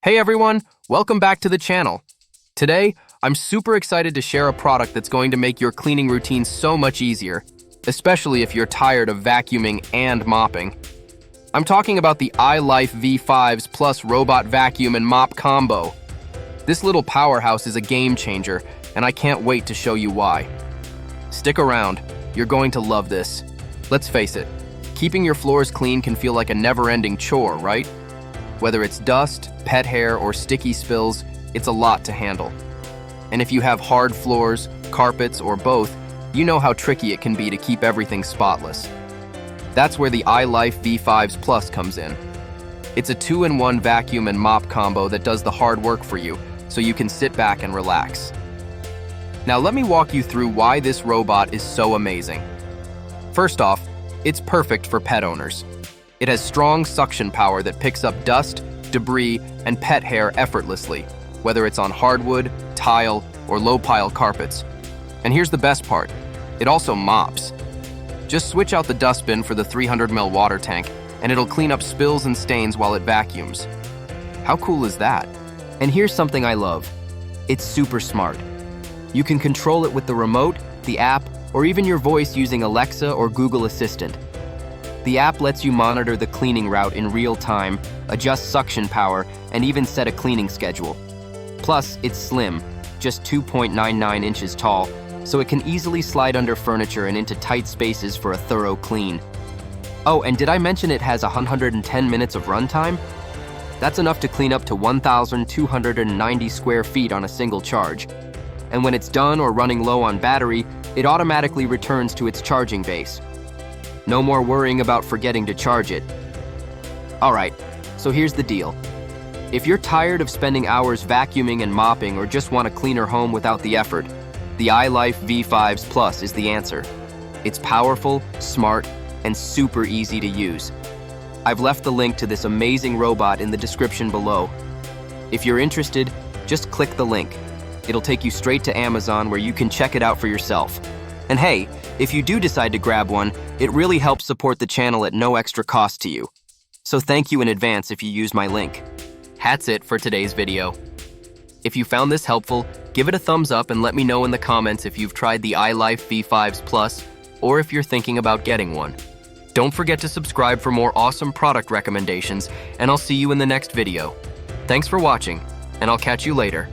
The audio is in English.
Hey everyone, welcome back to the channel. Today, I'm super excited to share a product that's going to make your cleaning routine so much easier, especially if you're tired of vacuuming and mopping. I'm talking about the ILIFE V5s Plus robot vacuum and mop combo. This little powerhouse is a game changer, and I can't wait to show you why. Stick around, you're going to love this. Let's face it, keeping your floors clean can feel like a never-ending chore, right? Whether it's dust, pet hair, or sticky spills, it's a lot to handle. And if you have hard floors, carpets, or both, you know how tricky it can be to keep everything spotless. That's where the ILIFE V5s Plus comes in. It's a 2-in-1 vacuum and mop combo that does the hard work for you, so you can sit back and relax. Now let me walk you through why this robot is so amazing. First off, it's perfect for pet owners. It has strong suction power that picks up dust, debris, and pet hair effortlessly, whether it's on hardwood, tile, or low-pile carpets. And here's the best part, it also mops. Just switch out the dustbin for the 300 ml water tank, and it'll clean up spills and stains while it vacuums. How cool is that? And here's something I love. It's super smart. You can control it with the remote, the app, or even your voice using Alexa or Google Assistant. The app lets you monitor the cleaning route in real time, adjust suction power, and even set a cleaning schedule. Plus, it's slim, just 2.99 inches tall, so it can easily slide under furniture and into tight spaces for a thorough clean. Oh, and did I mention it has 110 minutes of runtime? That's enough to clean up to 1,290 square feet on a single charge. And when it's done or running low on battery, it automatically returns to its charging base. No more worrying about forgetting to charge it. Alright, so here's the deal. If you're tired of spending hours vacuuming and mopping or just want a cleaner home without the effort, the ILIFE V5s Plus is the answer. It's powerful, smart, and super easy to use. I've left the link to this amazing robot in the description below. If you're interested, just click the link. It'll take you straight to Amazon where you can check it out for yourself. And hey, if you do decide to grab one, it really helps support the channel at no extra cost to you. So thank you in advance if you use my link. That's it for today's video. If you found this helpful, give it a thumbs up and let me know in the comments if you've tried the ILIFE V5s Plus or if you're thinking about getting one. Don't forget to subscribe for more awesome product recommendations, and I'll see you in the next video. Thanks for watching, and I'll catch you later.